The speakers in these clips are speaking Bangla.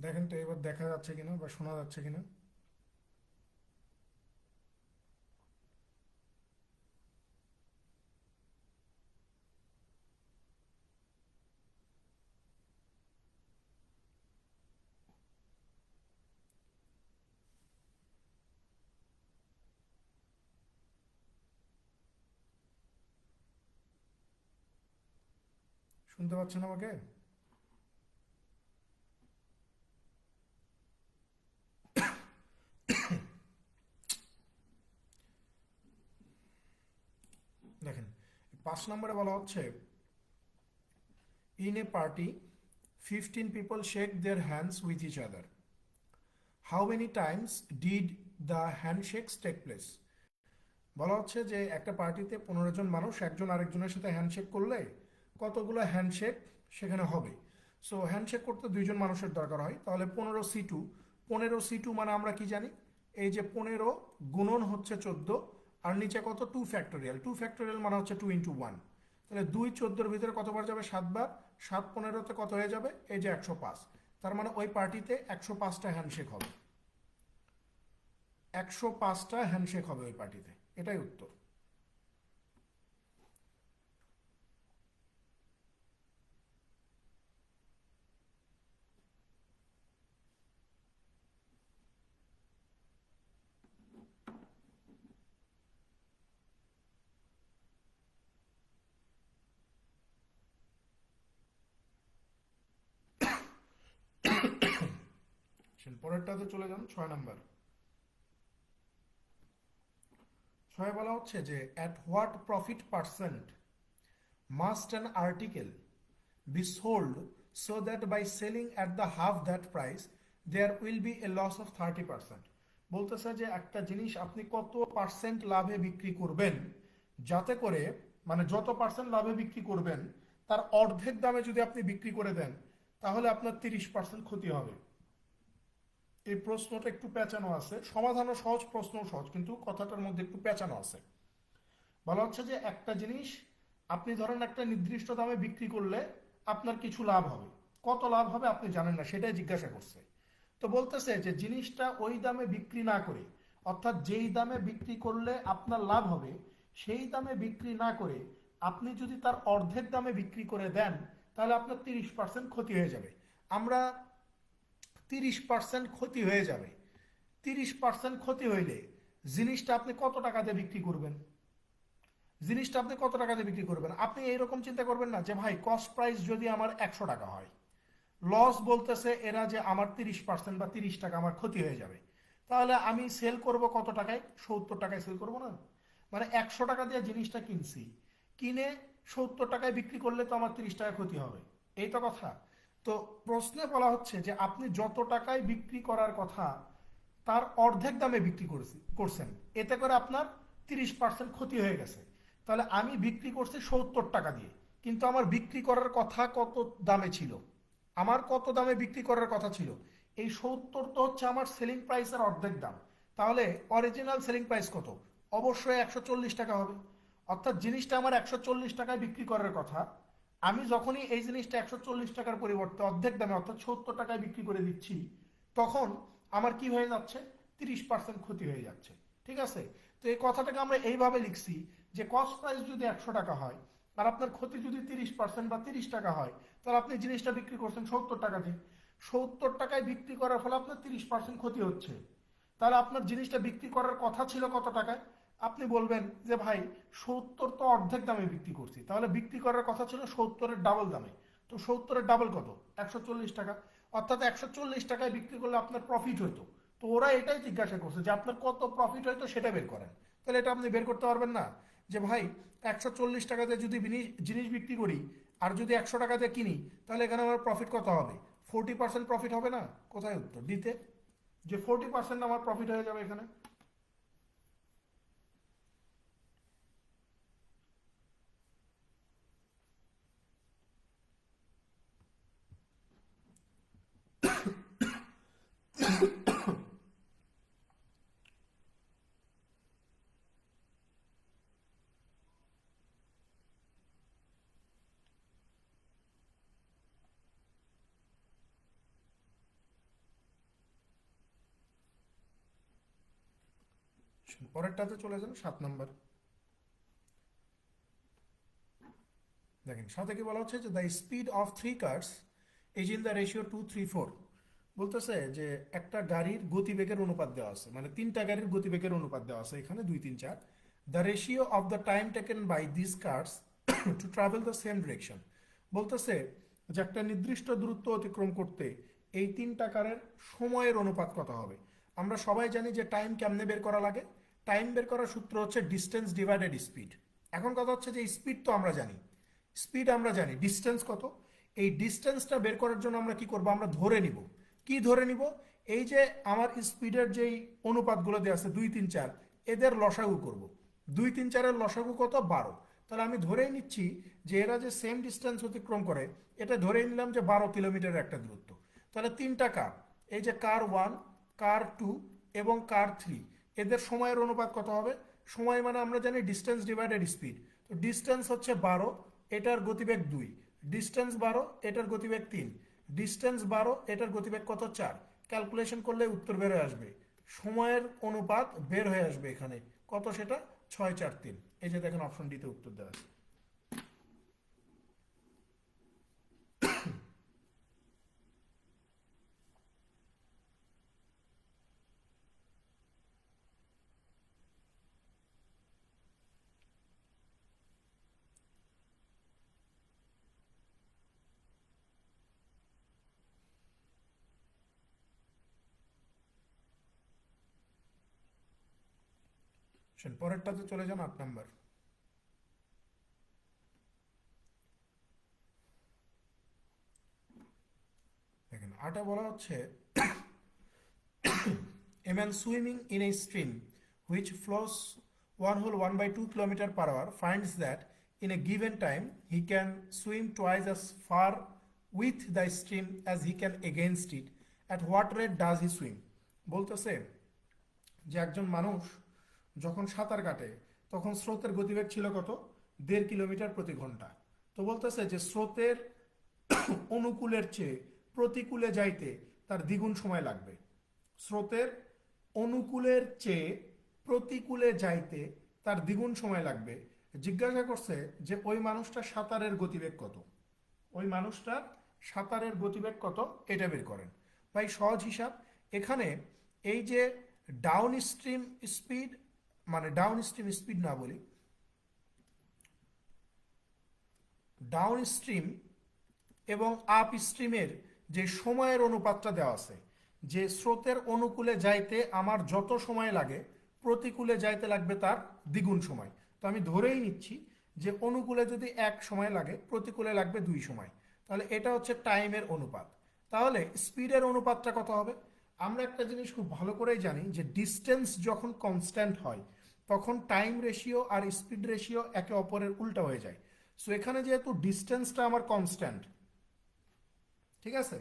দেখেন তো এবার দেখা যাচ্ছে কিনা বা শোনা যাচ্ছে কিনা। শুনতে পাচ্ছেন আমাকে? দেখেন, 5 নম্বরে বলা হচ্ছে, in a party 15 people shake their hands with each other. How many times did the handshakes take place? বলা হচ্ছে যে একটা পার্টিতে 15 জন মানুষ একজন আরেকজনের সাথে হ্যান্ডশেক করলে কতগুলো হ্যান্ডশেক সেখানে হবে। সো হ্যান্ডশেক করতে 2 জন মানুষের দরকার হয়, তাহলে 15C2। 15C2 মানে আমরা কি জানি? এই যে 15 গুণন হচ্ছে 14, আর নিচে কত? 2 ফ্যাক্টোরিয়াল। 2 ফ্যাক্টোরিয়াল মানে হচ্ছে 2 × 1। তাহলে 2 14-র ভিতরে কতবার যাবে? 7 বার। 7 15-তে কত হয়ে যাবে? এই যে 105। তার মানে ওই পার্টিতে 105টা হ্যান্ডশেক হবে। 105টা হ্যান্ডশেক হবে ওই পার্টিতে। এটাই উত্তর। পরেরটাতে চলে যান, 6 নম্বর। 6 বলা হচ্ছে যে at what profit percent must an article be sold so that by selling at the half that price there will be a loss of 30%। বলতেছে যে একটা জিনিস আপনি কত পার্সেন্ট লাভে বিক্রি করবেন, যাতে করে মানে যত পার্সেন্ট লাভে বিক্রি করবেন তার অর্ধেক দামে যদি আপনি বিক্রি করে দেন তাহলে আপনার 30% ক্ষতি হবে। এই প্রশ্নটা একটু পেঁচানো আছে, সমাধানও সহজ, প্রশ্নও সহজ, কিন্তু কথাটার মধ্যে একটু পেঁচানো আছে। বলা হচ্ছে যে একটা জিনিস আপনি ধরেন একটা নির্দিষ্ট দামে বিক্রি করলে আপনার কিছু লাভ হবে। কত লাভ হবে আপনি জানেন না, সেটাই জিজ্ঞাসা করছে। তো বলতেছে যে জিনিসটা ওই দামে বিক্রি না করে, অর্থাৎ যেই দামে বিক্রি করলে আপনার লাভ হবে সেই দামে বিক্রি না করে আপনি যদি তার অর্ধেক দামে বিক্রি করে দেন তাহলে আপনার 30% ক্ষতি হয়ে যাবে। আমরা 30% ক্ষতি হয়ে যাবে। 30% ক্ষতি হইলে জিনিসটা আপনি কত টাকা দিয়ে বিক্রি করবেন? জিনিসটা আপনি কত টাকা দিয়ে বিক্রি করবেন? আপনি এইরকম চিন্তা করবেন না যে ভাই কস্ট প্রাইস যদি আমার 100 টাকা হয়, লস বলতেছে এরা যে আমার 30% বা 30 টাকা আমার ক্ষতি হয়ে যাবে, তাহলে আমি সেল করব কত টাকায়? 70 টাকায় সেল করব না? মানে 100 টাকা দিয়ে জিনিসটা কিনছি, কিনে 70 টাকায় বিক্রি করলে তো আমার 30 টাকা ক্ষতি হবে। এই তো কথা। তো প্রশ্নে বলা হচ্ছে যে আপনি যত টাকায় বিক্রি করার কথা তার অর্ধেক দামে বিক্রি করছেন, এতে করে আপনার 30% ক্ষতি হয়ে গেছে। তাহলে আমি বিক্রি করছি 70 টাকা দিয়ে, কিন্তু আমার বিক্রি করার কথা কত দামে ছিল? আমার কত দামে বিক্রি করার কথা ছিল? এই 70 তো হচ্ছে আমার সেলিং প্রাইসের অর্ধেক দাম। তাহলে অরিজিনাল সেলিং প্রাইস কত? অবশ্যই 140 টাকা হবে। অর্থাৎ জিনিসটা আমার 140 টাকায় বিক্রি করার কথা, আমি যখনই এই জিনিসটা 140 টাকার পরিবর্তে অর্ধেক দামে অর্থাৎ 70 টাকায় বিক্রি করে দিচ্ছি, তখন আমার কি হয়ে যাচ্ছে? 30% ক্ষতি হয়ে যাচ্ছে। ঠিক আছে? তো এই কথাটাকে আমরা এইভাবে লিখছি যে কস্ট প্রাইস যদি 100 টাকা হয় আর আপনার ক্ষতি যদি 30% বা 30 টাকা হয়, তাহলে আপনি জিনিসটা বিক্রি করছেন 70 টাকা দিয়ে। 70 টাকায় বিক্রি করার ফলে আপনার 30% ক্ষতি হচ্ছে। তাহলে আপনার জিনিসটা বিক্রি করার কথা ছিল কত টাকায়? আপনি বলবেন যে ভাই 70 তো অর্ধেক দামে বিক্রি করছি, তাহলে বিক্রি করার কথা ছিল 70-এর ডাবল দামে। তো 70-এর ডাবল কত? 140 টাকা। অর্থাৎ 140 টাকায় বিক্রি করলে আপনার প্রফিট হইতো। তো ওরা এটাই জিজ্ঞাসা করছে যে আপনার কত প্রফিট হইতো সেটা বের করেন। তাহলে এটা আপনি বের করতে পারবেন না যে ভাই 140 টাকাতে যদি জিনিস বিক্রি করি আর যদি 100 টাকাতে কিনি, তাহলে এখানে আমার প্রফিট কত হবে? 40% প্রফিট হবে না? কোথায় উত্তর দিতে? যে 40% আমার প্রফিট হয়ে যাবে এখানে। পরেরটাতে চলে যান 7 নাম্বার। দেখেন সাথে কি বলা হচ্ছে যে the speed of 3 cars is in the ratio 2:3:4। বলতেছে যে একটা গাড়ির গতিবেগের অনুপাত দেওয়া আছে, মানে 3টা গাড়ির গতিবেগের অনুপাত দেওয়া আছে এখানে 2, 3, 4। The ratio of the time taken by this cars to travel the same direction. বলতেছে যে একটা নির্দিষ্ট দূরত্ব অতিক্রম করতে এই 3টা কারের সময়ের অনুপাত কত হবে। আমরা সবাই জানি যে টাইম কেমনে বের করা লাগে। টাইম বের করার সূত্র হচ্ছে ডিস্টেন্স ডিভাইডেড স্পিড। এখন কথা হচ্ছে যে স্পিড তো আমরা জানি, স্পিড আমরা জানি, ডিস্টেন্স কত। এই ডিস্টেন্সটা বের করার জন্য আমরা কি করব, আমরা ধরে নিব। কি ধরে নিব, এই যে আমার স্পিডের যেই অনুপাতগুলো দেওয়া আছে 2, 3, 4, এদের লসাগু করব। 2, 3, 4 এর লসাগু কত, 12। তাহলে আমি ধরেই নিচ্ছি যে এরা যে সেম ডিস্টেন্স অতিক্রম করে, এটা ধরেই নিলাম যে 12 কিলোমিটারের একটা দূরত্ব। তাহলে 3টা কার, এই যে কার 1, কার 2 এবং কার 3, এদের সময়ের অনুপাত কত হবে। সময় মানে আমরা জানি ডিস্টেন্স ডিভাইডেড স্পিড। তো ডিস্টেন্স হচ্ছে 12, এটার গতিবেগ 2, ডিস্টেন্স 12, এটার গতিবেগ 3, ডিস্টেন্স 12, এটার গতিবেগ কত, 4। ক্যালকুলেশন করলে উত্তর বের হয়ে আসবে, সময়ের অনুপাত বের হয়ে আসবে এখানে কত, সেটা 6, 4, 3। এই যে দেখেন অপশন ডিতে উত্তর দেওয়া আছে। পরেরটাতে চলে যান 8 নাম্বার। দেখেন 8-এ বলা হচ্ছে a man swimming in a stream which flows 1/2 kilometer per hour finds that in a given time he can swim twice as far with the stream as he can against it. At what rate does he swim? বলতেছে যে একজন মানুষ যখন সাঁতার কাটে তখন স্রোতের গতিবেগ ছিল কত, 1.5 কিলোমিটার প্রতি ঘন্টা। তো বলতেছে যে স্রোতের অনুকূলের চেয়ে প্রতিকূলে যাইতে তার দ্বিগুণ সময় লাগবে। স্রোতের অনুকূলের চেয়ে প্রতিকূলে যাইতে তার দ্বিগুণ সময় লাগবে। জিজ্ঞাসা করছে যে ওই মানুষটার সাঁতারের গতিবেগ কত, ওই মানুষটার সাঁতারের গতিবেগ কত, এটা বের করেন। ভাই সহজ হিসাব, এখানে এই যে ডাউন স্ট্রিম স্পিড, মানে ডাউন স্ট্রিম স্পিড না বলি, ডাউন স্ট্রিম এবং আপ স্ট্রিমের যে সময়ের অনুপাতটা দেওয়া আছে, যে স্রোতের অনুকূলে যাইতে আমার যত সময় লাগে প্রতিকূলে যাইতে লাগবে তার দ্বিগুণ সময়। তো আমি ধরেই নিচ্ছি যে অনুকূলে যদি 1 সময় লাগে প্রতিকূলে লাগবে 2 সময়, তাহলে এটা হচ্ছে টাইমের অনুপাত। তাহলে স্পিডের অনুপাতটা কত হবে। আমরা একটা জিনিস খুব ভালো করেই জানি যে ডিস্টেন্স যখন কনস্ট্যান্ট হয় তখন টাইম রেশিও আর স্পিড রেশিও একে অপরের উল্টা হয়ে যায়। সো এখানে যেহেতু ডিস্টেন্সটা আমার কনস্ট্যান্ট, ঠিক আছে,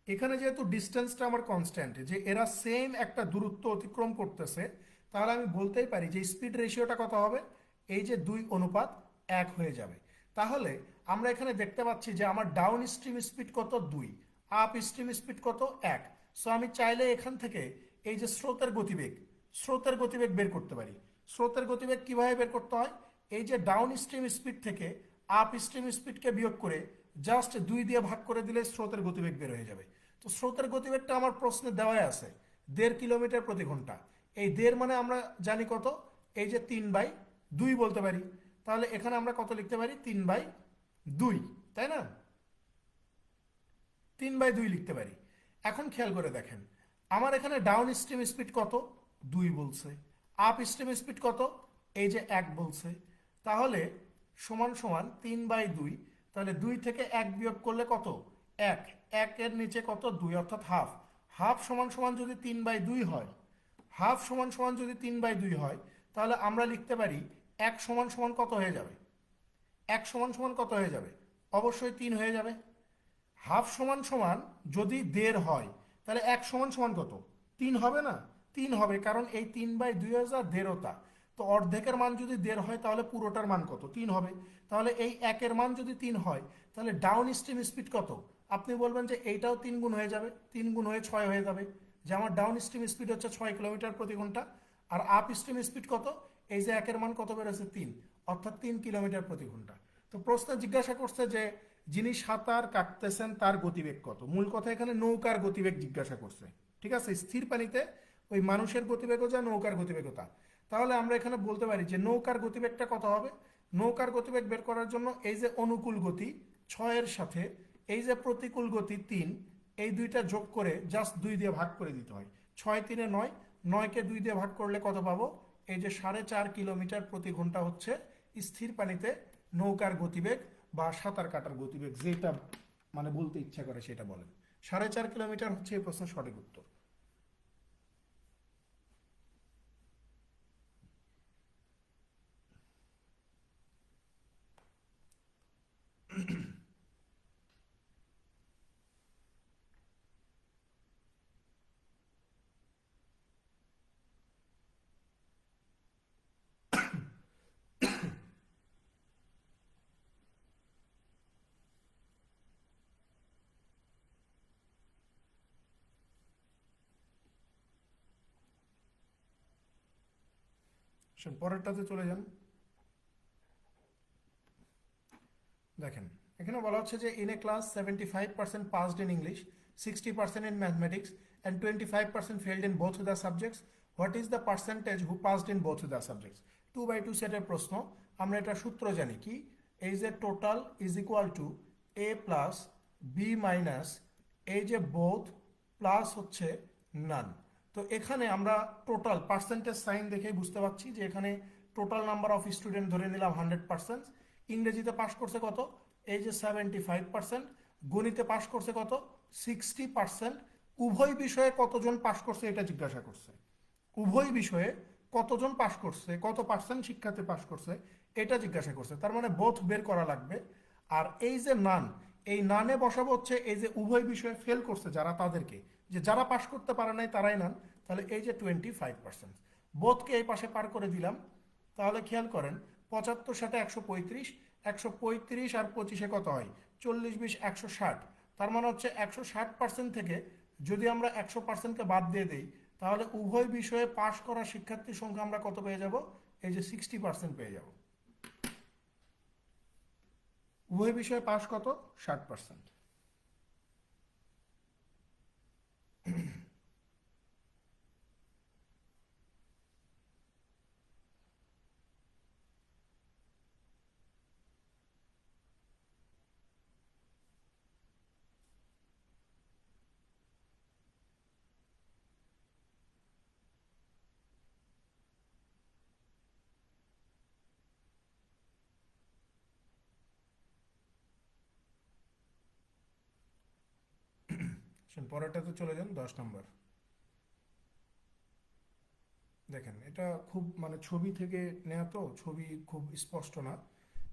এখানে যেহেতু ডিস্টেন্সটা আমার কনস্ট্যান্ট, যে এরা সেম একটা দূরত্ব অতিক্রম করতেছে, তাহলে আমি বলতেই পারি যে স্পিড রেশিওটা কত হবে, এই যে 2:1 হয়ে যাবে। তাহলে আমরা এখানে দেখতে পাচ্ছি যে আমার ডাউন স্ট্রিম স্পিড কত, 2, আপ স্ট্রিম স্পিড কত, 1। সো আমি চাইলে এখান থেকে এই যে স্রোতের গতিবেগ, স্রোতের গতিবেগ বের করতে পারি। স্রোতের গতিবেগ কিভাবে বের করতে হয়, এই যে ডাউন স্ট্রিম স্পিড থেকে আপ স্ট্রিম স্পিডকে বিয়োগ করে জাস্ট 2 দিয়ে ভাগ করে দিলে স্রোতের গতিবেগ বের হয়ে যাবে। তো স্রোতের গতিবেগটা আমার প্রশ্নে দেওয়াই আছে 1.5 কিলোমিটার প্রতি ঘন্টা। এই 1.5 মানে আমরা জানি কত, এই যে 3/2 বলতে পারি। তাহলে এখানে আমরা কত লিখতে পারি, 3/2, তাই না, 3/2 লিখতে পারি। এখন খেয়াল করে দেখেন আমার এখানে ডাউন স্ট্রিম স্পিড কত, 2 বলছে, আপ স্ট্রিম স্পিড কত, এই যে 1 বলছে। তাহলে সমান সমান 3/2, তাহলে 2 থেকে 1 বিয়োগ করলে কত, 1, 1 এর নিচে কত, 2, অর্থাৎ হাফ। হাফ সমান সমান যদি 3/2 হয়, হাফ সমান সমান যদি 3/2 হয়, তাহলে আমরা লিখতে পারি 1 সমান সমান কত হয়ে যাবে, 1 সমান সমান কত হয়ে যাবে, অবশ্যই 3 হয়ে যাবে। হাফ সমান সমান যদি 1.5 হয়, তাহলে 1 সমান সমান কত, 3 হবে না, 3 হবে, কারণ এই 3/2 হাজার 1.5টা। তো অর্ধেকের মান যদি 1.5 হয় তাহলে পুরোটার মান কত, 3 হবে। তাহলে এই 1-এর মান যদি 3 হয়, তাহলে ডাউন স্ট্রিম স্পিড কত, আপনি বলবেন যে এইটাও 3 গুণ হয়ে যাবে, 3 গুণ হয়ে 6 হয়ে যাবে, যে আমার ডাউন স্ট্রিম স্পিড হচ্ছে 6 কিলোমিটার প্রতি ঘন্টা। আর আপ স্ট্রিম স্পিড কত? এই যে একের মান কত বেড়েছে 3, অর্থাৎ 3 কিলোমিটার প্রতি ঘন্টা। তো প্রশ্ন জিজ্ঞাসা করছে যে যিনি সাঁতার কাটতেছেন তার গতিবেগ কত। মূল কথা এখানে নৌকার গতিবেগ জিজ্ঞাসা করছে, ঠিক আছে। স্থির পানিতে ওই মানুষের গতিবেগও যা, নৌকার গতিবেগও তা। তাহলে আমরা এখানে বলতে পারি যে নৌকার গতিবেগটা কত হবে। নৌকার গতিবেগ বের করার জন্য এই যে অনুকূল গতি 6-এর সাথে এই যে প্রতিকূল গতি 3, এই দুইটা যোগ করে জাস্ট 2 দিয়ে ভাগ করে দিতে হয়। 6 3 9, 9কে 2 দিয়ে ভাগ করলে কত পাবো? এই যে 4.5 কিলোমিটার প্রতি ঘন্টা হচ্ছে স্থির পানিতে নৌকার গতিবেগ বা সাঁতার কাটার গতিবেগ, যেটা মানে বলতে ইচ্ছা করে সেটা বলেন। 4.5 কিলোমিটার হচ্ছে এই প্রশ্নের সঠিক উত্তর। পরেরটাতে চলে যান। দেখেন এখানে বলা হচ্ছে যে in a class 75% passed in English, 60% in mathematics and 25% failed in both the subjects, what is the percentage who passed in both the subjects. 2/2 সেটের প্রশ্ন। আমরা এটা সূত্র জানি কি, এই যে total is equal to A plus B minus এই যে বোথ প্লাস হচ্ছে নান। তো এখানে আমরা টোটাল পার্সেন্টেজ সাইন দেখে বুঝতে পারছি যে এখানে টোটাল নাম্বার অফ স্টুডেন্ট ধরে নিলাম 100%। ইংরেজিতে পাশ করছে কত? এই যে 75%। গণিতে পাশ করছে কত? 60%। উভয় বিষয়ে কতজন পাশ করছে এটা জিজ্ঞাসা করছে। উভয় বিষয়ে কতজন পাশ করছে, কত পার্সেন্ট শিক্ষার্থী পাশ করছে এটা জিজ্ঞাসা করছে। তার মানে বোথ বের করা লাগবে। আর এই যে নান, এই নানে বসাবো হচ্ছে এই যে উভয় বিষয়ে ফেল করছে যারা, তাদেরকে, যে যারা পাশ করতে পারে নাই তারাই নান। তাহলে এই যে 25%, বোথকে এই পাশে পার করে দিলাম। তাহলে খেয়াল করেন 75 সাথে 135, 135 আর 25-এ কত হয়? 40 20 160। তার মানে হচ্ছে 160% থেকে যদি আমরা 100%কে বাদ দিয়ে দিই তাহলে উভয় বিষয়ে পাশ করা শিক্ষার্থীর সংখ্যা আমরা কত পেয়ে যাব? এই যে 60% পেয়ে যাব। উভয় বিষয়ে পাশ কত? 60%। পরেরটাতে চলে যান, 10 নম্বর। দেখেন এটা খুব মানে ছবি থেকে নেওয়া, তো ছবি খুব স্পষ্ট না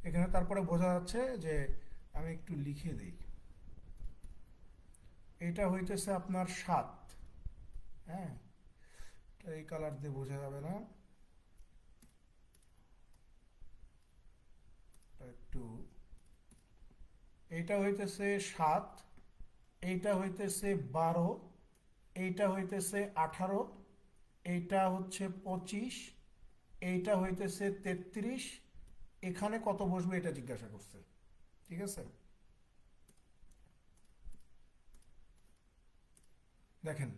এখানে, তারপরে বোঝা যাচ্ছে যে আমি একটু লিখে দিই। এটা হইতেছে আপনার 7। হ্যাঁ, এই কালার দিয়ে বোঝা যাবে না, একটু। এইটা হইতেছে 7, এইটা হইতেছে 12, এইটা হইতেছে 18, এইটা হচ্ছে 25, এইটা হইতেছে 33। এখানে কত বসবে এটা জিজ্ঞাসা করছে, ঠিক আছে। দেখেন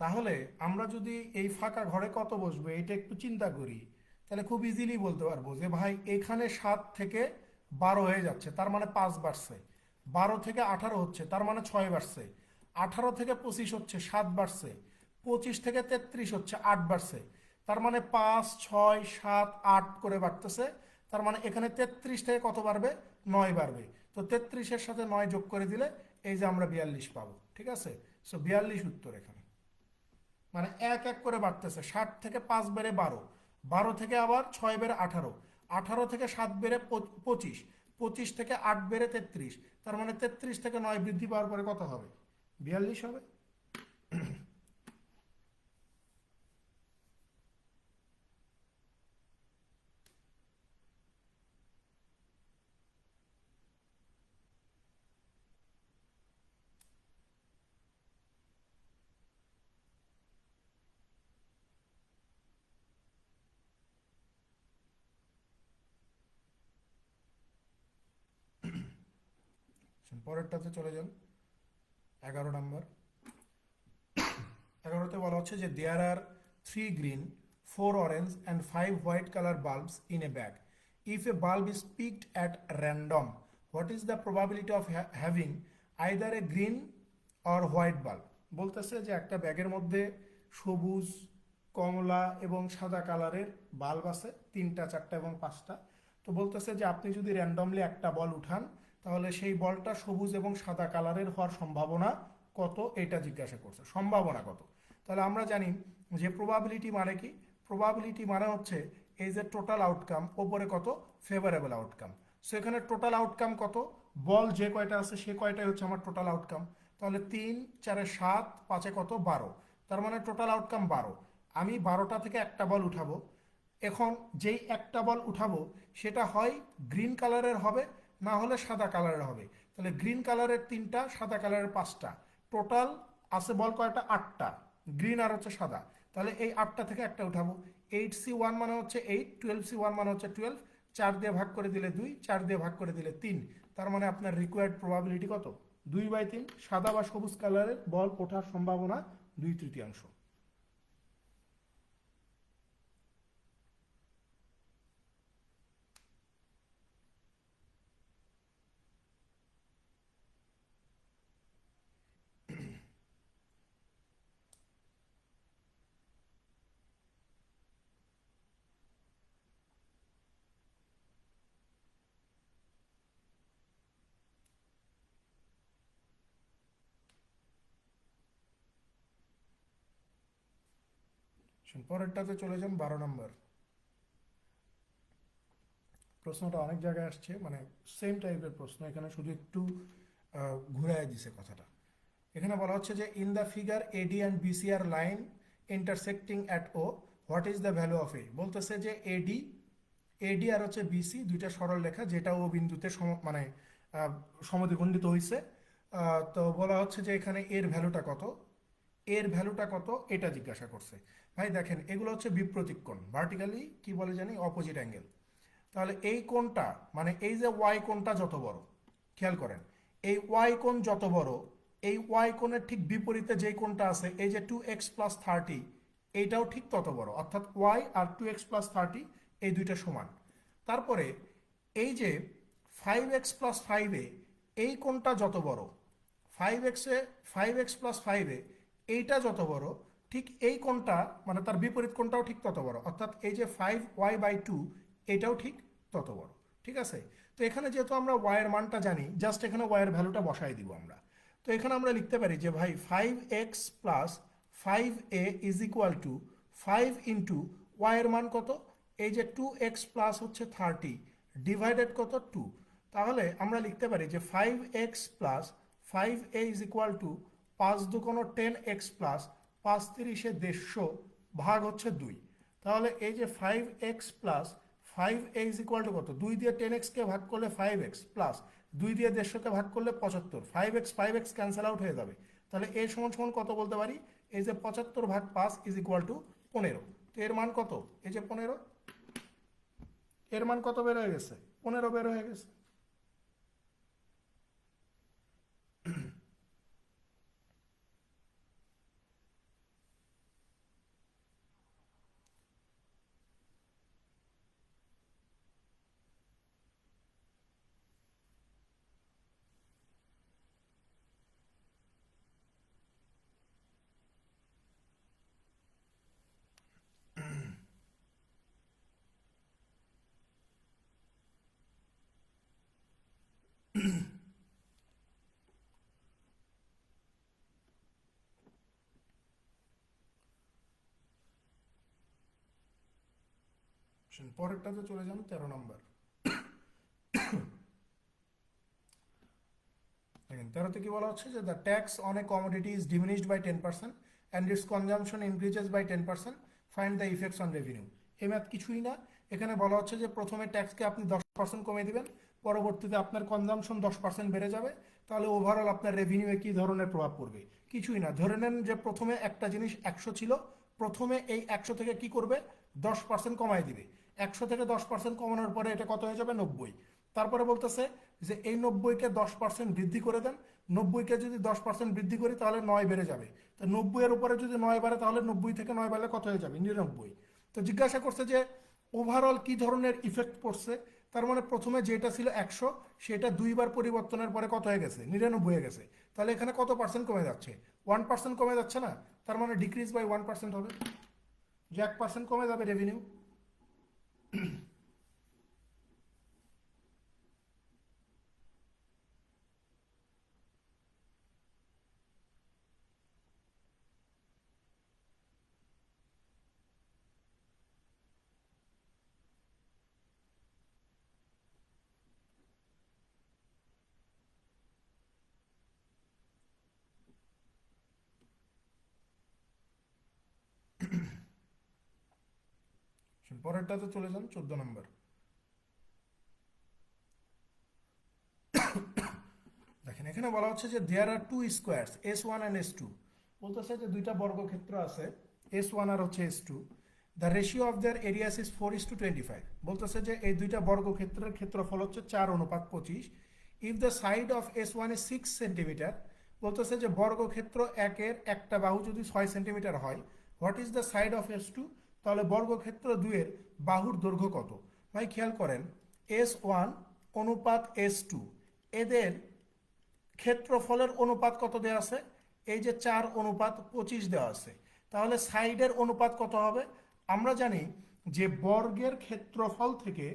তাহলে আমরা যদি এই ফাঁকা ঘরে কত বসবে এটা একটু চিন্তা করি, তাহলে খুব ইজিলি বলতে পারবো যে ভাই এখানে 7 থেকে 12 হয়ে যাচ্ছে, তার মানে 5 বাড়ছে। 12 থেকে 18 হচ্ছে, তার মানে 6 বাড়ছে। 18 থেকে 25 হচ্ছে, 7 বাড়ছে। 25 থেকে 33 হচ্ছে, 8 বাড়ছে। তার মানে 5 6 7 8 করে বাড়তেছে। তার মানে এখানে 33 থেকে কত বাড়বে? 9 বাড়বে। তো 33-এর সাথে 9 যোগ করে দিলে এই যে আমরা 42 পাবো, ঠিক আছে। সো 42 উত্তর এখানে। মানে এক এক করে বাড়তেছে, 60 থেকে 5 বেড়ে 12, 12 থেকে আবার 6 বেড়ে 18, 18 থেকে 7 বেড়ে 25, 25 থেকে 8 বেড়ে 33। তার মানে 33 থেকে 9 বৃদ্ধি পাওয়ার পরে কত হবে? 42 হবে। পরেরটাতে চলে যান 11 নম্বর। 11তে বলা হচ্ছে যে there are 3 green 4 orange and 5 white colour bulbs in a bag. If a bulb is picked at random, what is the probability of having either a green or white bulb? বলতেছে যে একটা ব্যাগের মধ্যে সবুজ, কমলা এবং সাদা কালারের বাল্ব আছে, 3টা 4টা এবং 5টা। তো বলতেছে যে আপনি যদি র্যান্ডমলি একটা বল উঠান তাহলে সেই বলটা সবুজ এবং সাদা কালারের হওয়ার সম্ভাবনা কত, এটা জিজ্ঞাসা করছে, সম্ভাবনা কত। তাহলে আমরা জানি যে প্রবাবিলিটি মানে কি, প্রবাবিলিটি মানে হচ্ছে এই যে টোটাল আউটকাম ওপরে কত ফেভারেবল আউটকাম। সো এখানে টোটাল আউটকাম কত, বল যে কয়টা আছে সে কয়টাই হচ্ছে আমার টোটাল আউটকাম। তাহলে 3 4 7 5 কত 12, তার মানে টোটাল আউটকাম 12। আমি 12টা থেকে একটা বল উঠাবো। এখন যেই একটা বল উঠাবো সেটা হয় গ্রিন কালারের হবে, না হলে সাদা কালারের হবে। তাহলে গ্রিন কালারের 3টা, সাদা কালারের 5টা, টোটাল আছে বল কয়টা 8টা, গ্রিন আর হচ্ছে সাদা। তাহলে এই 8টা থেকে একটা উঠাবো। 8C1 মানে হচ্ছে 8, 12C1 মানে হচ্ছে 12, 4 দিয়ে ভাগ করে দিলে 2, 4 দিয়ে ভাগ করে দিলে 3। তার মানে আপনার রিকোয়ার্ড প্রবাবিলিটি কত, 2/3। সাদা বা সবুজ কালারের বল ওঠার সম্ভাবনা 2/3। পরেরটাতে চলে যান 12 নম্বর। প্রশ্নটা অনেক জায়গায় আসছে, মানে সেম টাইপের প্রশ্ন, এখানে শুধু একটু ঘুরাই দিছে কথাটা। এখানে বলা হচ্ছে যে in the figure AD and BC are line intersecting at O, what is the value of A? বলতেছে যে এডি, এডি আর হচ্ছে বিসি দুইটা সরল রেখা যেটা ও বিন্দুতে মানে সমদ্বিখণ্ডিত হয়েছে। তো বলা হচ্ছে যে এখানে এর ভ্যালুটা কত, এর ভ্যালুটা কত এটা জিজ্ঞাসা করছে। ভাই দেখেন এগুলো হচ্ছে বিপরীত কোণ, ভার্টিক্যালি কি বলে জানি অপোজিট অ্যাঙ্গেল। তাহলে এই কোণটা মানে এই যে ওয়াই কোণটা যত বড়, খেয়াল করেন এই ওয়াই কোণ যত বড়, এই ওয়াই কোণের ঠিক বিপরীতে যেই কোণটা আছে এই যে 2x+30, এইটাও ঠিক তত বড়, অর্থাৎ ওয়াই আর 2x+30 এই দুইটা সমান। তারপরে এই যে 5x+5 এই কোণটা যত বড়, 5x+5 এইটা যত বড়, ঠিক এই কোণটা মানে তার বিপরীত কোণটাও ঠিক তত বড়, অর্থাৎ এই যে 5y/2 এটাও ঠিক তত বড়। ঠিক আছে, তো এখানে যেহেতু আমরা ওয়াইয়ের মানটা জানি, জাস্ট এখানে ওয়াইয়ের ভ্যালুটা বসাই দিব আমরা। তো এখানে আমরা লিখতে পারি যে ভাই 5x+5a is equal two 5 into ওয়াইয়ের মান কত, এই যে 2x+ হচ্ছে 30 ডিভাইডেড কত 2। তাহলে আমরা লিখতে পারি যে 5x+5a is equal two 5 2 10x+, 5 3 150 ভাগ হচ্ছে 2। তাহলে এই যে 5x+5a ইজ ইকুয়াল টু কত, 2 দিয়ে 10xকে ভাগ করলে 5x, প্লাস 2 দিয়ে 150কে ভাগ করলে 75, 5x ক্যান্সেল আউট হয়ে যাবে। তাহলে এ সমান সমান কত বলতে পারি, এই যে 75/5 ইজ ইকুয়াল টু 15। তো এর মান কত, এই যে 15, এর মান কত বের হয়ে গেছে, 15 বের হয়ে গেছে। পরেরটাতে চলে যান 13 নম্বর। দেখেন 13তে কি বলা হচ্ছে যে the tax on a commodity is diminished by 10% and its consumption increases by 10%, find the effects on revenue. এই ম্যাথ কিছুই না, এখানে বলা হচ্ছে যে প্রথমে ট্যাক্সকে আপনি 10% কমিয়ে দিবেন, পরবর্তীতে আপনার কনজামশন 10% বেড়ে যাবে, তাহলে ওভারঅল আপনার রেভিনিউয়ে কী ধরনের প্রভাব পড়বে, কিছুই না। ধরে নেন যে প্রথমে একটা জিনিস 100 ছিল, প্রথমে এই 100 থেকে কি করবে 10% কমাই দিবে, 100 থেকে 10% কমানোর পরে এটা কত হয়ে যাবে 90। তারপরে বলতেছে যে এই 90-কে 10% বৃদ্ধি করে দেন। 90-কে যদি 10% বৃদ্ধি করি তাহলে 9 বেড়ে যাবে। তো 90-এর উপরে যদি 9 বাড়ে তাহলে 90 থেকে 9 বাড়লে কত হয়ে যাবে? 99। তো জিজ্ঞাসা করছে যে ওভারঅল কি ধরনের ইফেক্ট পড়ছে। তার মানে প্রথমে যেটা ছিল 100 সেটা দুইবার পরিবর্তনের পরে কত হয়ে গেছে? 99 হয়ে গেছে। তাহলে এখানে কত পার্সেন্ট কমে যাচ্ছে? 1% কমে যাচ্ছে না? তার মানে ডিক্রিজ বাই 1% হবে, যে 1% কমে যাবে রেভিনিউ। পরেরটাতে চলে যান, 14 নম্বর। দেখেন এখানে বলা হচ্ছে যে there are two squares S1 and S2। বলতেছে যে দুইটা বর্গক্ষেত্র আছে, S1 আর হচ্ছে S2। The ratio of their areas is 4:25। বলতেছে যে এই দুইটা বর্গক্ষেত্রের ক্ষেত্রফল হচ্ছে 4:25। If the side of S1 is 6 centimetre. বলতেছে যে বর্গক্ষেত্র একের একটা বাহু যদি 6 সেন্টিমিটার হয়, what is the side of S2? তাহলে বর্গক্ষেত্র দুইয়ের বাহুর দৈর্ঘ্য কত? ভাই খেয়াল করেন, S1 অনুপাত S2 এদের ক্ষেত্রফলের অনুপাত কত দেওয়া আছে? এই যে 4:25 দেওয়া আছে। তাহলে সাইডের অনুপাত কত হবে? আমরা জানি যে বর্গের ক্ষেত্রফল থেকে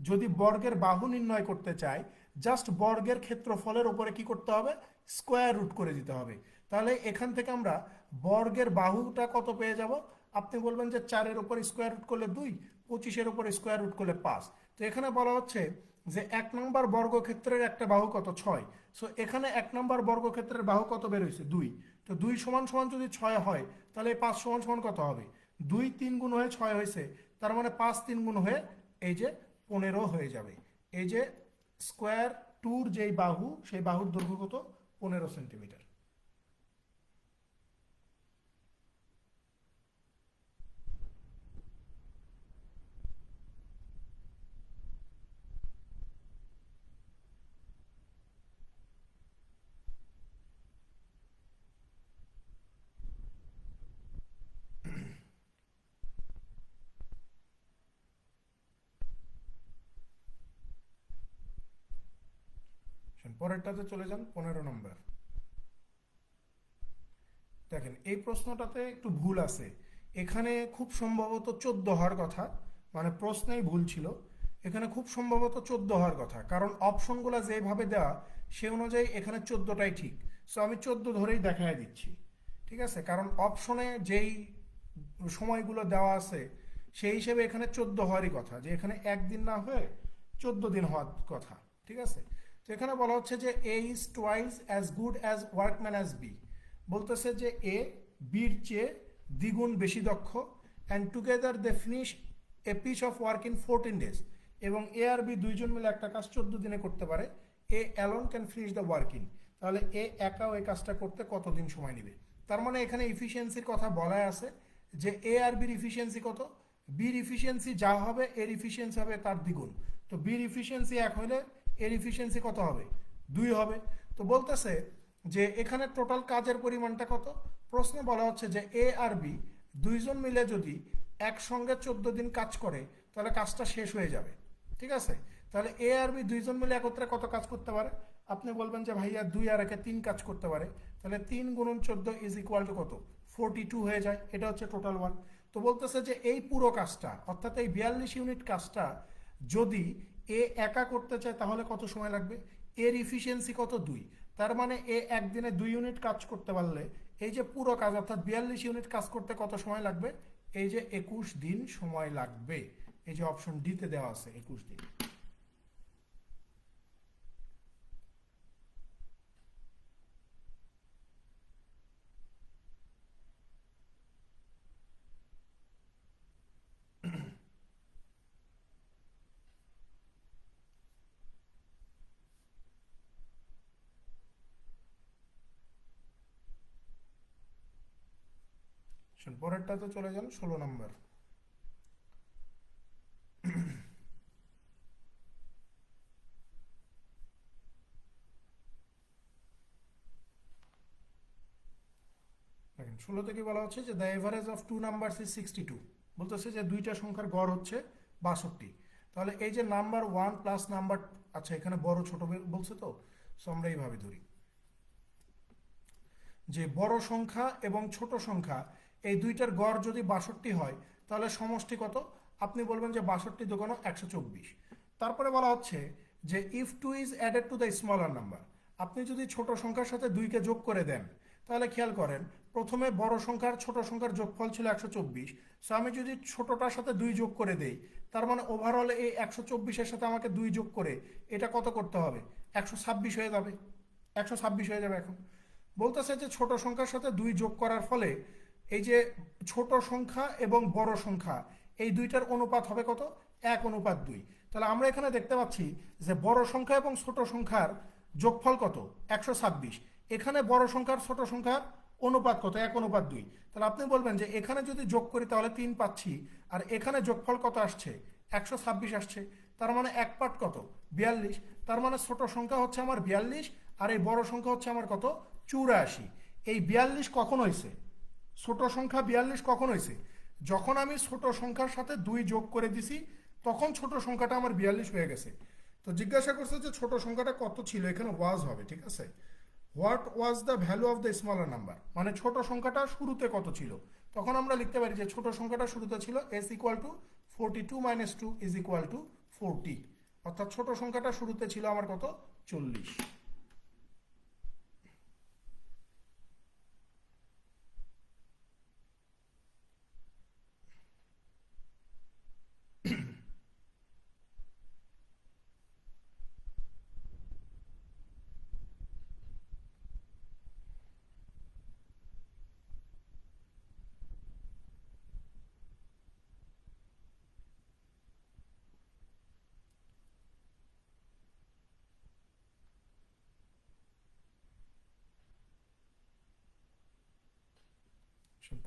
যদি বর্গের বাহু নির্ণয় করতে চাই, জাস্ট বর্গের ক্ষেত্রফলের উপরে কি করতে হবে? স্কোয়ার রুট করে দিতে হবে। তাহলে এখান থেকে আমরা বর্গের বাহুটা কত পেয়ে যাব? আপনি বলবেন যে 4-এর উপর স্কোয়ার রুট করলে 2, 25-এর উপর স্কোয়ার রুট করলে 5। তো এখানে বলা হচ্ছে যে 1 নম্বর বর্গক্ষেত্রের একটা বাহু কত? 6। সো এখানে 1 নম্বর বর্গক্ষেত্রের বাহু কত বের হয়েছে? 2। তো 2 সমান সমান যদি 6 হয় তাহলে 5 সমান সমান কত হবে? 2 3 গুণ হয়ে 6 হয়েছে, তার মানে 5 3 গুণ হয়ে এই যে 15 হয়ে যাবে। এই যে স্কোয়ার টুর যেই বাহু, সেই বাহুর দৈর্ঘ্য কত? 15 সেন্টিমিটার। পরেরটাতে চলে যান, 15 নম্বর। দেখেন এই প্রশ্নটাতে একটু ভুল আছে। এখানে খুব সম্ভবত 14 হওয়ার কথা, মানে প্রশ্নেই ভুল ছিল। এখানে খুব সম্ভবত 14 হওয়ার কথা, কারণ অপশনগুলো যেভাবে দেওয়া সে অনুযায়ী এখানে 14টাই ঠিক। সো আমি 14 ধরেই দেখায় দিচ্ছি, ঠিক আছে? কারণ অপশনে যেই সময়গুলো দেওয়া আছে সেই হিসেবে এখানে 14 হওয়ারই কথা, যে এখানে একদিন না হয়ে 14 দিন হওয়ার কথা, ঠিক আছে? তো এখানে বলা হচ্ছে যে A is twice as good as workman as B. বলতেছে যে এ বির চেয়ে দ্বিগুণ বেশি দক্ষ, and together they finish a piece of work in 14 days. এবং এ আর বি দুইজন মিলে একটা কাজ 14 দিনে করতে পারে। A alone can finish the work in. তাহলে এ একাও এই কাজটা করতে কতদিন সময় নেবে? তার মানে এখানে ইফিসিয়েন্সির কথা বলাই আছে যে এ আর বির ইফিসিয়েন্সি কত? বির ইফিসিয়েন্সি যা হবে এর ইফিসিয়েন্সি হবে তার দ্বিগুণ। তো বির ইফিসিয়েন্সি 1 হলে এর ইফিসিয়েন্সি কত হবে? 2 হবে। তো বলতেছে যে এখানে টোটাল কাজের পরিমাণটা কত? প্রশ্নে বলা হচ্ছে যে এ আর বি দুইজন মিলে যদি একসঙ্গে 14 দিন কাজ করে তাহলে কাজটা শেষ হয়ে যাবে, ঠিক আছে? তাহলে এ আর বি দুইজন মিলে একত্রে কত কাজ করতে পারে? আপনি বলবেন যে ভাইয়া 2 আর 1-এ 3 কাজ করতে পারে। তাহলে 3 গুণন 14 ইজ ইকুয়াল টু কত? 42 হয়ে যায়। এটা হচ্ছে টোটাল ওয়ার্ক। তো বলতেছে যে এই পুরো কাজটা, অর্থাৎ এই 42 ইউনিট কাজটা যদি এ একা করতে চায় তাহলে কত সময় লাগবে? এর ইফিসিয়েন্সি কত? 2। তার মানে এ একদিনে 2 ইউনিট কাজ করতে পারলে এই যে পুরো কাজ অর্থাৎ 42 ইউনিট কাজ করতে কত সময় লাগবে? এই যে 21 দিন সময় লাগবে। এই যে অপশন ডিতে দেওয়া আছে 21 দিন। পরেরটাতে চলে যান, 16 নম্বর। ষোলোতে কি বলা হচ্ছে যে the average of two numbers is 62, বলতেছে যে দুইটা সংখ্যার গড় হচ্ছে 62। তাহলে এই যে নাম্বার ওয়ান প্লাস নাম্বার, আচ্ছা এখানে বড় ছোট বলছে তো, সো আমরা এইভাবে ধরি যে বড় সংখ্যা এবং ছোট সংখ্যা এই দুইটার গড় যদি 62 হয় তাহলে সমষ্টি কত? আপনি বলবেন যে 62 দুগুণ 124। তারপরে বলা হচ্ছে যে if two is added to the smaller number, আপনি যদি ছোট সংখ্যার সাথে 2কে যোগ করে দেন তাহলে খেয়াল করেন প্রথমে বড় সংখ্যার ছোট সংখ্যার যোগফল ছিল 124, সো আমি যদি ছোটটার সাথে 2 যোগ করে দেই তার মানে ওভারঅল এই 124-এর সাথে আমাকে 2 যোগ করে এটা কত করতে হবে? 126 হয়ে যাবে, 126 হয়ে যাবে। এখন বলতেছে যে ছোট সংখ্যার সাথে 2 যোগ করার ফলে এই যে ছোট সংখ্যা এবং বড় সংখ্যা এই দুইটার অনুপাত হবে কত? 1:2। তাহলে আমরা এখানে দেখতে পাচ্ছি যে বড় সংখ্যা এবং ছোট সংখ্যার যোগফল কত? 126। এখানে বড় সংখ্যার ছোট সংখ্যার অনুপাত কত? 1:2। তাহলে আপনি বলবেন যে এখানে যদি যোগ করি তাহলে 3 পাচ্ছি, আর এখানে যোগফল কত আসছে? 126 আসছে। তার মানে এক পার্ট কত? 42। তার মানে ছোট সংখ্যা হচ্ছে আমার 42 আর এই বড় সংখ্যা হচ্ছে আমার কত? 84। এই 42 কখন হয়েছে? ছোট সংখ্যা 42 কখন হয়েছে? যখন আমি ছোট সংখ্যার সাথে 2 যোগ করে দিছি তখন ছোট সংখ্যাটা আমার 42 হয়ে গেছে। তো জিজ্ঞাসা করছে যে ছোট সংখ্যাটা কত ছিল, এখানে ওয়াজ হবে, ঠিক আছে। What was the value of the smaller number, মানে ছোট সংখ্যাটা শুরুতে কত ছিল। তখন আমরা লিখতে পারি যে ছোট সংখ্যাটা শুরুতে ছিল s equal to 42 minus 2 is equal two 40, অর্থাৎ ছোট সংখ্যাটা শুরুতে ছিল আমার কত? 40।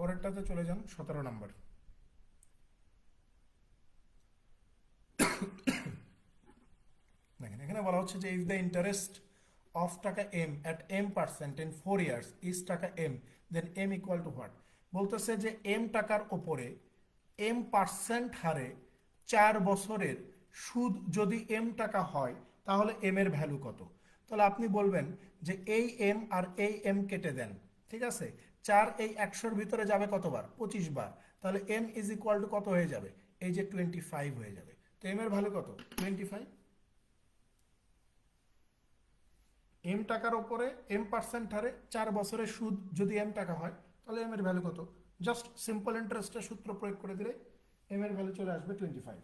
পরেরটাতে চলে যান, 17 নাম্বার। দেখেন এখানে বলা হচ্ছে যে if the interest of taka M at m% in 4 years is taka M, then M equal to what. বলতেছে যে এম টাকার ওপরে m% হারে 4 বছরের সুদ যদি m টাকা হয় তাহলে m এর ভ্যালু কত? তাহলে আপনি বলবেন যে এই m আর এই m কেটে দেন, ঠিক আছে। 4 এই 100-র ভিতরে যাবে কতবার? 25 বার। তাহলে m ইজ ইকুয়াল টু কত হয়ে যাবে? এই যে 25 হয়ে যাবে। তো m এর ভ্যালু কত? 25। এম টাকার উপরে m% হারে 4 বছরের সুদ যদি m টাকা হয় তাহলে m এর ভ্যালু কত? জাস্ট সিম্পল ইন্টারেস্টের সূত্র প্রয়োগ করে দিলে m এর ভ্যালু চলে আসবে 25।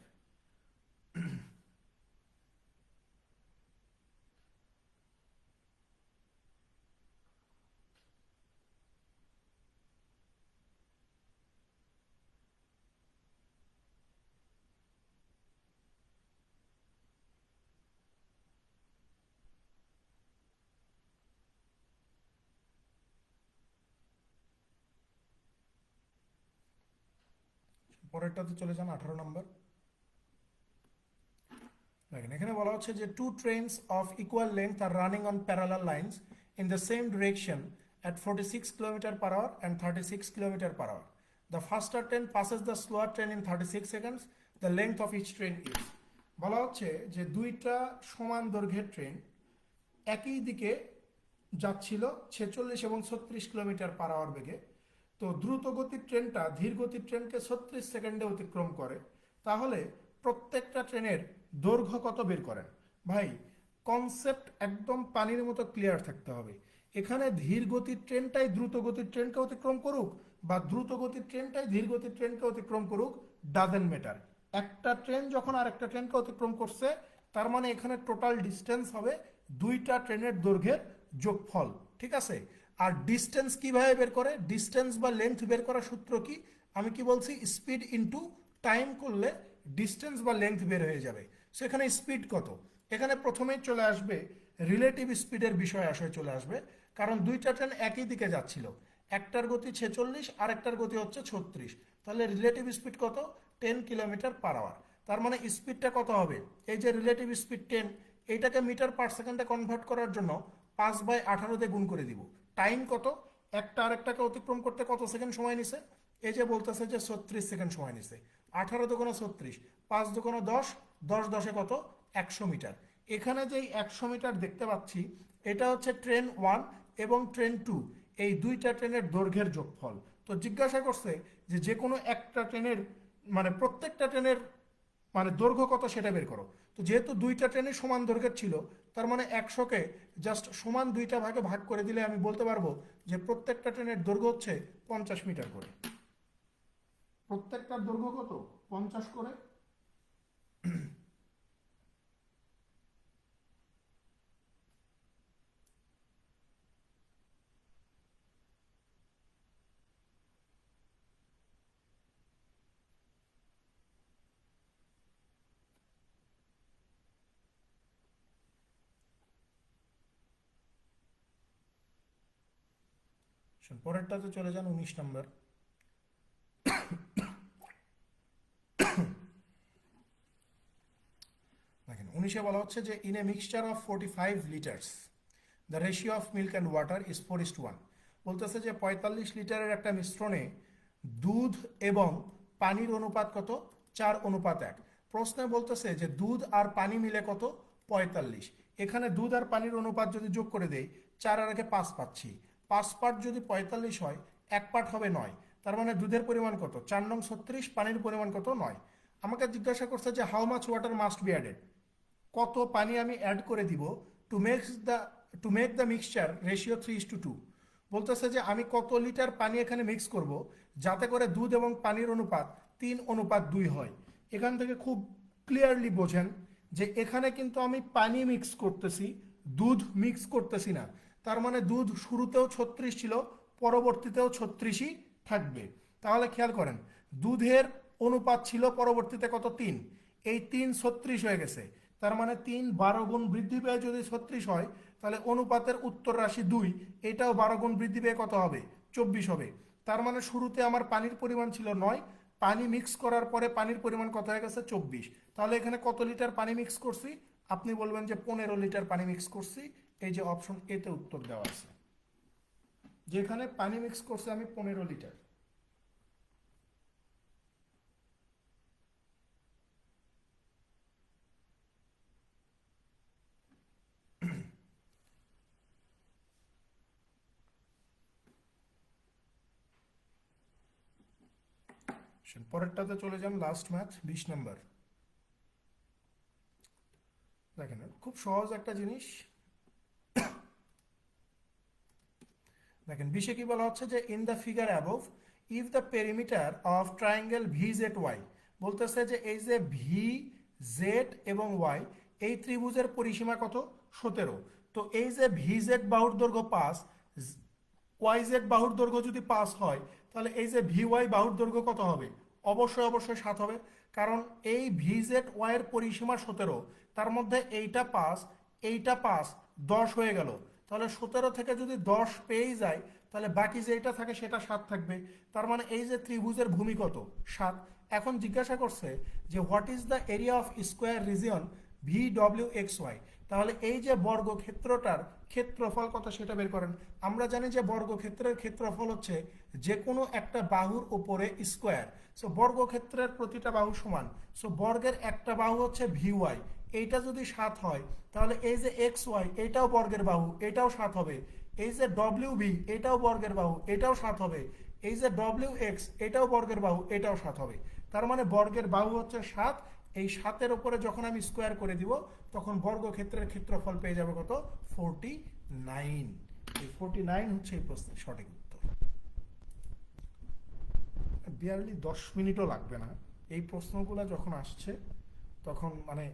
পরেরটাতে চলে যান, 18 নম্বর। দেখেন এখানে বলা হচ্ছে যে two trains of equal length are running on parallel lines in the same direction at 46 km/h and 36 km/h. The faster train passes the slower train in 36 seconds. The length of each train is. বলা হচ্ছে যে দুইটা সমান দৈর্ঘ্যের ট্রেন একই দিকে যাচ্ছিল 46 এবং 36 km/h বেগে। তো দ্রুত গতির ট্রেনটা ধীর গতির ট্রেনকে 36 সেকেন্ডে অতিক্রম করে। তাহলে প্রত্যেকটা ট্রেনের দৈর্ঘ্য কত বের করেন? ভাই কনসেপ্ট একদম পানির মতো ক্লিয়ার থাকতে হবে। এখানে ধীর গতির ট্রেনটাই দ্রুত গতির ট্রেনকে অতিক্রম করুক বা দ্রুত গতির ট্রেনটাই ধীর গতির ট্রেনকে অতিক্রম করুক, ডাজেন্ট ম্যাটার। একটা ট্রেন যখন আরেকটা ট্রেনকে অতিক্রম করছে তার মানে এখানে টোটাল ডিস্টেন্স হবে দুইটা ট্রেনের দৈর্ঘ্যের যোগফল, ঠিক আছে। আর ডিস্টেন্স কিভাবে বের করে? ডিস্টেন্স বা লেন্থ বের করার সূত্র কি? আমি কি বলছি? স্পিড ইনটু টাইম করলে ডিস্টেন্স বা লেন্থ বের হয়ে যাবে। সেখানে স্পিড কত? এখানে প্রথমেই চলে আসবে রিলেটিভ স্পিডের বিষয় চলে আসবে, কারণ দুইটা ট্রেন একই দিকে যাচ্ছিল, একটার গতি 46 আর একটার গতি হচ্ছে 36। তাহলে রিলেটিভ স্পিড কত? 10 km/h। তার মানে স্পিডটা কত হবে? এই যে রিলেটিভ স্পিড 10, এইটাকে মিটার পার সেকেন্ডে কনভার্ট করার জন্য 5/18 দিয়ে গুণ করে দিব। টাইম কত? একটা আরেকটাকে অতিক্রম করতে কত সেকেন্ড সময় নিছে? এই যে বলতেছে যে 36 সেকেন্ড সময় নিছে। 18 দুগুণ 36, 5 দুগুণ 10, 10 10 কত? 100 মিটার। এখানে যেই 100 মিটার দেখতে পাচ্ছি, এটা হচ্ছে ট্রেন 1 এবং ট্রেন 2, এই দুইটা ট্রেনের দৈর্ঘ্যের যোগফল। তো জিজ্ঞাসা করছে যে যে কোনো একটা ট্রেনের মানে প্রত্যেকটা ট্রেনের মানে দৈর্ঘ্য কত সেটা বের করো। তো যেহেতু দুইটা ট্রেনই সমান দৈর্ঘ্যের ছিল, তার মানে 100কে জাস্ট সমান দুইটা ভাগে ভাগ করে দিলে আমি বলতে পারবো যে প্রত্যেকটা ট্রেনের দৈর্ঘ্য হচ্ছে 50 মিটার করে। প্রত্যেকটার দৈর্ঘ্য কত? 50 করে। পরেরটাতে চলে যান 19 নম্বর। দেখেন 19-এ বলা হচ্ছে যে in a mixture of 45 litres the ratio of milk and water is 4:1। বলতেছে যে 45 লিটারের একটা মিশ্রণে দুধ এবং পানির অনুপাত কত? 4:1। প্রশ্নে বলতেছে যে দুধ আর পানি মিলে কত? 45। এখানে দুধ আর পানির অনুপাত যদি যোগ করে দেই, 4 আর 1-এ 5 পাচ্ছি। 5 পার্ট যদি 45 হয়, 1 পার্ট হবে 9। তার মানে দুধের পরিমাণ কত? 4 নং 36, পানির পরিমাণ কত? 9। আমাকে জিজ্ঞাসা করছে যে how much water must be added, কত পানি আমি অ্যাড করে দিব to make the mixture ratio 3:2। বলতেছে যে আমি কত লিটার পানি এখানে মিক্স করব যাতে করে দুধ এবং পানির অনুপাত 3:2 হয়। এখান থেকে খুব ক্লিয়ারলি বোঝেন যে এখানে কিন্তু আমি পানি মিক্স করতেছি, দুধ মিক্স করতেছি না। তার মানে দুধ শুরুতেও 36 ছিল, পরবর্তীতেও 36ই থাকবে। তাহলে খেয়াল করেন, দুধের অনুপাত ছিল পরবর্তীতে কত? 3। এই 3 36 হয়ে গেছে। তার মানে 3 12 গুণ বৃদ্ধি পেয়ে যদি 36 হয়, তাহলে অনুপাতের উত্তর রাশি 2, এটাও 12 গুণ বৃদ্ধি পেয়ে কত হবে? 24 হবে। তার মানে শুরুতে আমার পানির পরিমাণ ছিল 9, পানি মিক্স করার পরে পানির পরিমাণ কত হয়ে গেছে? 24। তাহলে এখানে কত লিটার পানি মিক্স করছি? আপনি বলবেন যে 15 লিটার পানি মিক্স করছি। এই যে অপশন এতে উত্তর দেওয়া আছে, যেখানে পানি মিক্স করছে আমি 15 লিটার। পরেরটাতে চলে যান, লাস্ট ম্যাথ 20 নম্বর। দেখেন খুব সহজ একটা জিনিস। দেখেন 20-এ কি বলা হচ্ছে যে in the figure above if the perimeter of triangle V Z Y. বলতেছে যে এই যে ভি জেড এবং ওয়াই, এই ত্রিভুজের পরিসীমা কত? 17। তো এই যে ভি জেড বাহুর দৈর্ঘ্য 5, ওয়াই জেড বাহুর দৈর্ঘ্য যদি 5 হয়, তাহলে এই যে ভি ওয়াই বাহুর দৈর্ঘ্য কত হবে? অবশ্যই অবশ্যই 7 হবে। কারণ এই ভি জেড ওয়াই এর পরিসীমা 17, তার মধ্যে এইটা 5, এইটা 5, 10 হয়ে গেল। তাহলে 17 থেকে যদি 10 পেয়েই যায়, তাহলে বাকি যেটা থাকে সেটা 7 থাকবে। তার মানে এই যে ত্রিভুজের ভূমি কত? 7। এখন জিজ্ঞাসা করছে যে what is the area of square region V W X Y. তাহলে এই যে বর্গক্ষেত্রটার ক্ষেত্রফল কত সেটা বের করেন। আমরা জানি যে বর্গক্ষেত্রের ক্ষেত্রফল হচ্ছে যে কোনো একটা বাহুর উপরে স্কোয়ার। সো বর্গক্ষেত্রের প্রতিটা বাহু সমান। সো বর্গের একটা বাহু হচ্ছে ভি ওয়াই, এইটা যদি 7 হয়, তাহলে এই যে এক্স ওয়াই এটাও বর্গের বাহু, এটাও 7 হবে। এই যে ডব্লিউ বি এটাও বর্গের বাহু, এটাও 7 হবে। এই যে ডব্লিউ এক্স এটাও বর্গের বাহু, এটাও 7 হবে। তার মানে বর্গের বাহু হচ্ছে 7। এই 7-এর উপরে যখন আমি স্কোয়ার করে দিব, তখন বর্গক্ষেত্রের ক্ষেত্রফল পেয়ে যাবে কত? 49। এই 49 হচ্ছে এই প্রশ্নের সঠিক উত্তর। বিয়ারলি 10 মিনিটও লাগবে না। এই প্রশ্নগুলো যখন আসছে তখন মানে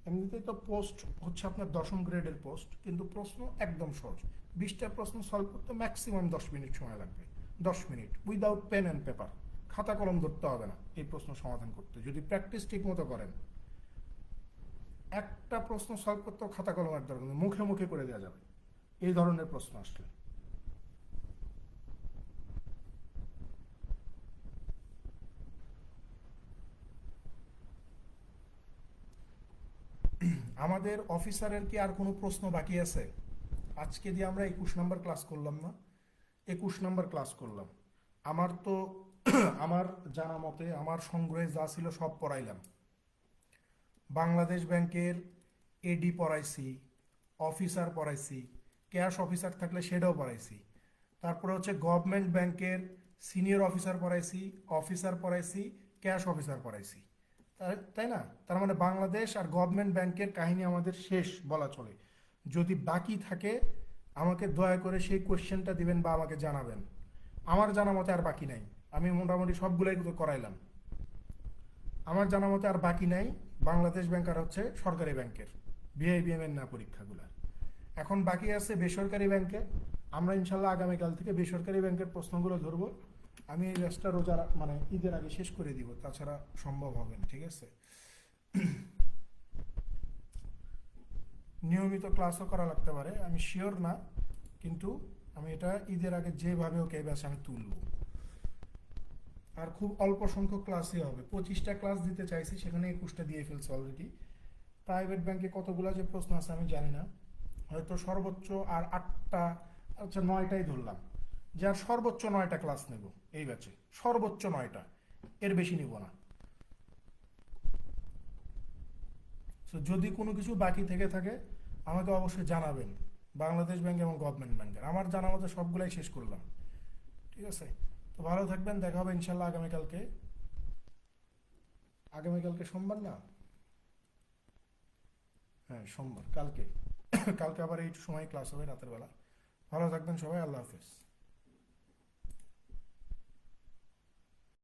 এমনিতেই তো পোস্ট হচ্ছে আপনার 10ম গ্রেডের পোস্ট, কিন্তু প্রশ্ন একদম সহজ। 20টা প্রশ্ন সলভ করতে ম্যাক্সিমাম 10 মিনিট সময় লাগবে। 10 minute without pen and paper, খাতা কলম ধরতে হবে না এই প্রশ্ন সমাধান করতে, যদি প্র্যাকটিস ঠিক মতো করেন। একটা প্রশ্ন সলভ করতেও খাতা কলমের দরকার নেই, মুখে মুখে করে দেওয়া যাবে এই ধরনের প্রশ্ন আসলে। আমাদের অফিসারের কি আর কোনো প্রশ্ন বাকি আছে? আজকে দিয়ে আমরা 21 নম্বর ক্লাস করলাম না? 21 নম্বর ক্লাস করলাম। আমার তো আমার জানা মতে আমার সংগ্রহে যা ছিল সব পড়াইলাম। বাংলাদেশ ব্যাংকের এডি পড়াইছি, অফিসার পড়াইছি, ক্যাশ অফিসার থাকলে সেটাও পড়াইছি। তারপরে হচ্ছে গভর্নমেন্ট ব্যাংকের সিনিয়র অফিসার পড়াইছি, অফিসার পড়াইছি, ক্যাশ অফিসার পড়াইছি। তাই না? তার মানে বাংলাদেশ আর গভর্নমেন্ট ব্যাংকের কাহিনী আমাদের শেষ বলা চলে। যদি বাকি থাকে আমাকে দয়া করে সেই কোয়েশ্চেনটা দিবেন বা আমাকে জানাবেন। আমার জানা মতে আর বাকি নাই, আমি মোটামুটি সবগুলাই তো করাইলাম। আমার জানা মতে আর বাকি নাই বাংলাদেশ ব্যাংক আর হচ্ছে সরকারি ব্যাংকের বিআইবিএম এর না পরীক্ষাগুলো। এখন বাকি আছে বেসরকারি ব্যাংকে। আমরা ইনশাল্লাহ আগামীকাল থেকে বেসরকারি ব্যাংকের প্রশ্নগুলো ধরবো। আমি এই ব্যাচটা রোজার মানে ঈদের আগে শেষ করে দিব, তাছাড়া সম্ভব হবে না, ঠিক আছে? নিয়মিত ক্লাসও করা লাগতে পারে, আমি শিওর না, কিন্তু আমি এটা ঈদের আগে যেভাবে ওকে এই ব্যাচ আমি তুলব। আর খুব অল্প সংখ্যক ক্লাসই হবে, 25টা ক্লাস দিতে চাইছি, সেখানে 21টা দিয়ে ফেলছে অলরেডি। প্রাইভেট ব্যাংকে কতগুলো যে প্রশ্ন আছে আমি জানি না, হয়তো সর্বোচ্চ আর 8টা, আচ্ছা 9টাই ধরলাম, যে আর সর্বোচ্চ 9টা ক্লাস নেব এই ব্যাচে, সর্বোচ্চ 9টা, এর বেশি নিব না। তো যদি কোনো কিছু বাকি থেকে থাকে আমাকে অবশ্যই জানাবেন। বাংলাদেশ ব্যাংক এবং গভর্নমেন্ট ব্যাংকের আমার জানা মতো সবগুলাই শেষ করলাম, ঠিক আছে? তো ভালো থাকবেন, দেখা হবে ইনশাল্লাহ আগামীকালকে। আগামীকালকে সোমবার না? হ্যাঁ সোমবার, কালকে। কালকে আবার এই সময় ক্লাস হবে রাতের বেলা। ভালো থাকবেন সবাই, আল্লাহ হাফেজ।